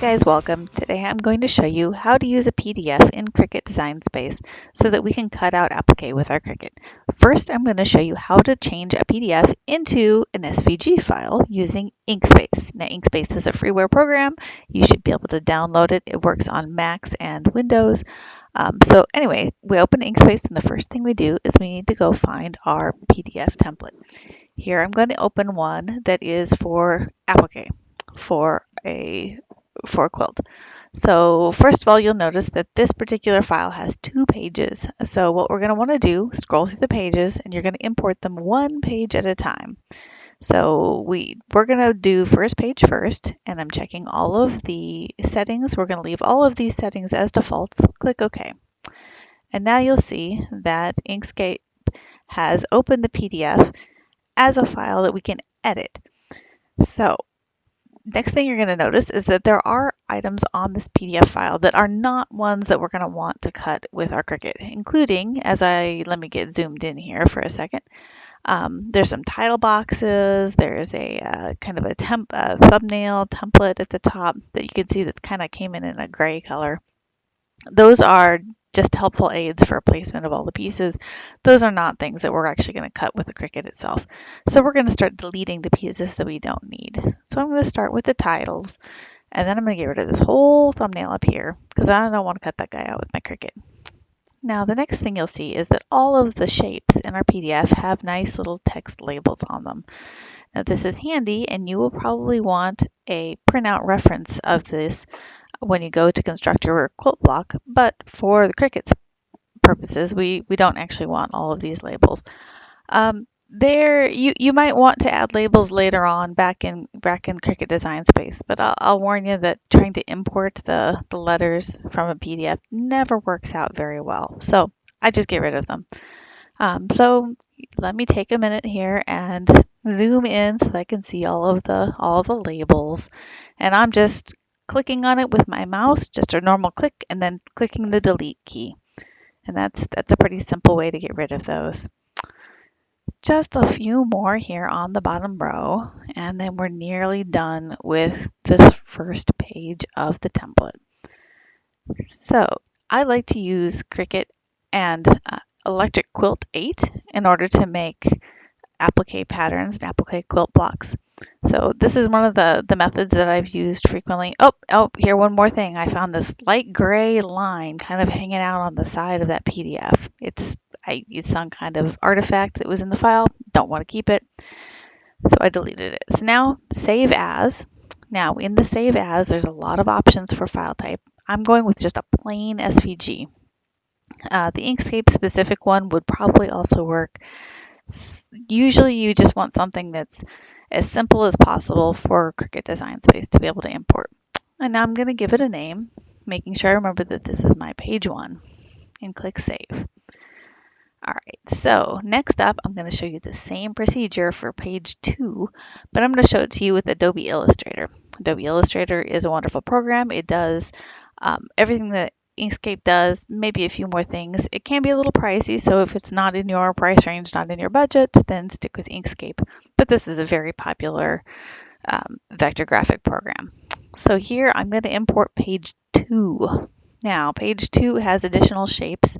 guys, welcome. Today I'm going to show you how to use a PDF in Cricut Design Space so that we can cut out applique with our Cricut. First, I'm going to show you how to change a PDF into an SVG file using Inkspace. Now, Inkspace is a freeware program. You should be able to download it. It works on Macs and Windows. So anyway, we open Inkspace and the first thing we do is we need to go find our PDF template. Here I'm going to open one that is for applique, for a quilt. So first of all, you'll notice that this particular file has 2 pages. So what we're going to want to do, scroll through the pages, and you're going to import them 1 page at a time. So we're going to do first page first, and I'm checking all of the settings. We're going to leave all of these settings as defaults. Click OK. And now you'll see that Inkscape has opened the PDF as a file that we can edit. So next thing you're going to notice is that there are items on this PDF file that are not ones that we're going to want to cut with our Cricut, including, let me get zoomed in here for a second. There's some title boxes. There's a kind of a thumbnail template at the top that you can see that kind of came in a gray color. Those are just helpful aids for placement of all the pieces. Those are not things that we're actually going to cut with the Cricut itself. So we're going to start deleting the pieces that we don't need. So I'm going to start with the titles, and then I'm going to get rid of this whole thumbnail up here because I don't want to cut that guy out with my Cricut. Now the next thing you'll see is that all of the shapes in our PDF have nice little text labels on them. Now this is handy, and you will probably want a printout reference of this when you go to construct your quilt block, but for the Cricut's purposes, we don't actually want all of these labels. You might want to add labels later on back in Cricut Design Space, but I'll warn you that trying to import the letters from a PDF never works out very well. So I just get rid of them. So let me take a minute here and zoom in so that I can see all the labels, and I'm just clicking on it with my mouse, just a normal click, and then clicking the delete key. And that's a pretty simple way to get rid of those. Just a few more here on the bottom row, and then we're nearly done with this first page of the template. So I like to use Cricut and Electric Quilt 8 in order to make applique patterns and applique quilt blocks. So this is one of the methods that I've used frequently. Oh, here, one more thing. I found this light gray line kind of hanging out on the side of that PDF. It's some kind of artifact that was in the file. Don't want to keep it. So I deleted it. So now save as. Now in the save as, there's a lot of options for file type. I'm going with just a plain SVG. The Inkscape specific one would probably also work. Usually you just want something that's as simple as possible for Cricut Design Space to be able to import. And now I'm going to give it a name, making sure I remember that this is my page 1, and click Save. All right, so next up, I'm going to show you the same procedure for page 2, but I'm going to show it to you with Adobe Illustrator. Adobe Illustrator is a wonderful program. It does everything that Inkscape does, maybe a few more things. It can be a little pricey, so if it's not in your price range, not in your budget, then stick with Inkscape. But this is a very popular vector graphic program. So here I'm going to import page 2. Now page 2 has additional shapes,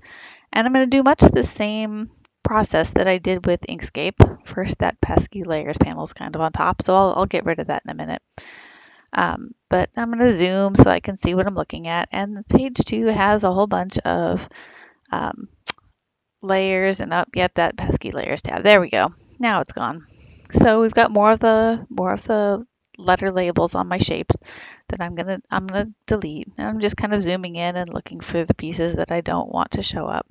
and I'm going to do much the same process that I did with Inkscape. First, that pesky layers panel is kind of on top, so I'll get rid of that in a minute. But I'm going to zoom so I can see what I'm looking at. And page 2 has a whole bunch of layers, and yep, that pesky layers tab. There we go. Now it's gone. So we've got more of the letter labels on my shapes that I'm gonna delete. And I'm just kind of zooming in and looking for the pieces that I don't want to show up.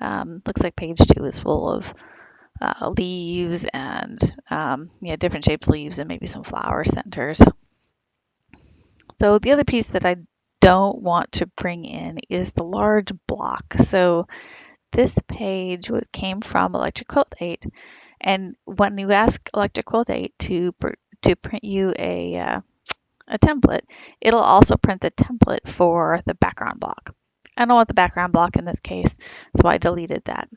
Looks like page 2 is full of leaves and different shapes leaves and maybe some flower centers. So the other piece that I don't want to bring in is the large block. So this page came from Electric Quilt 8, and when you ask Electric Quilt 8 to print you a template, it'll also print the template for the background block. I don't want the background block in this case, so I deleted that.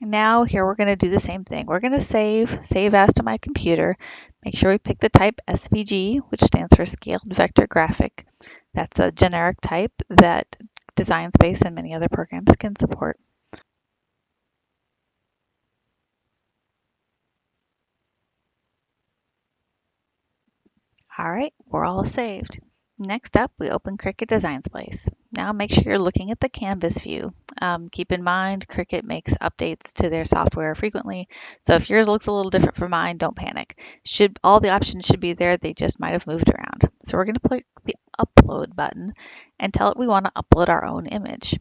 Now here we're going to do the same thing. We're going to save as to my computer. Make sure we pick the type SVG, which stands for Scaled Vector Graphic. That's a generic type that Design Space and many other programs can support. All right, we're all saved. Next up, we open Cricut Design Space. Now make sure you're looking at the canvas view. Keep in mind, Cricut makes updates to their software frequently, so if yours looks a little different from mine, don't panic. All the options should be there, they just might have moved around. So we're going to click the Upload button and tell it we want to upload our own image.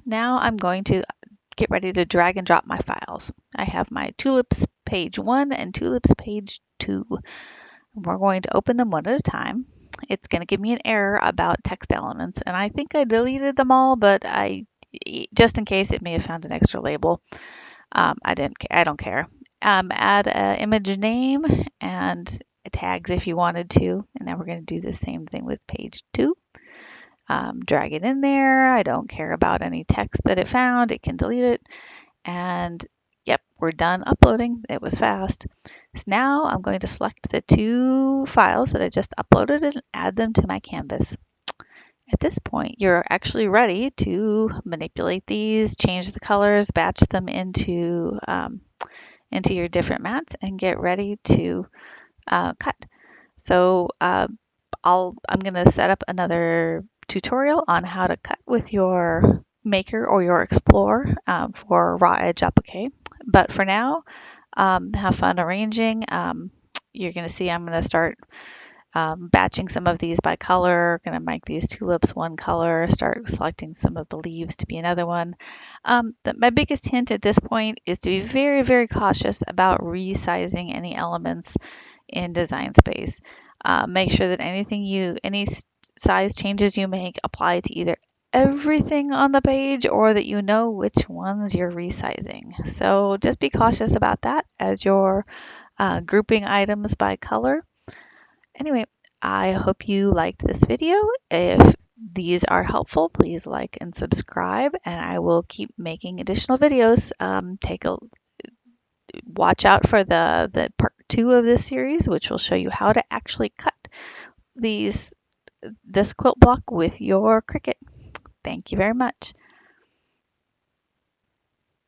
Now I'm going to get ready to drag and drop my files. I have my tulips page 1 and tulips page 2. We're going to open them one at a time. It's going to give me an error about text elements, and I think I deleted them all, but just in case, it may have found an extra label. I don't care. Add an image name and tags if you wanted to, and then we're going to do the same thing with page 2. Drag it in there. I don't care about any text that it found. It can delete it. And yep, we're done uploading. It was fast. So now I'm going to select the 2 files that I just uploaded and add them to my canvas. At this point, you're actually ready to manipulate these, change the colors, batch them into your different mats, and get ready to cut. So I'm going to set up another tutorial on how to cut with your Maker or your Explorer for raw edge applique. But for now, have fun arranging. You're going to see I'm going to start batching some of these by color. Going to make these tulips one color, start selecting some of the leaves to be another one. My biggest hint at this point is to be very, very cautious about resizing any elements in Design Space. Make sure that any size changes you make apply to either everything on the page or that you know which ones you're resizing. So just be cautious about that as you're grouping items by color. Anyway, I hope you liked this video. If these are helpful, please like and subscribe, and I will keep making additional videos. Watch out for the part 2 of this series, which will show you how to actually cut this quilt block with your Cricut. Thank you very much.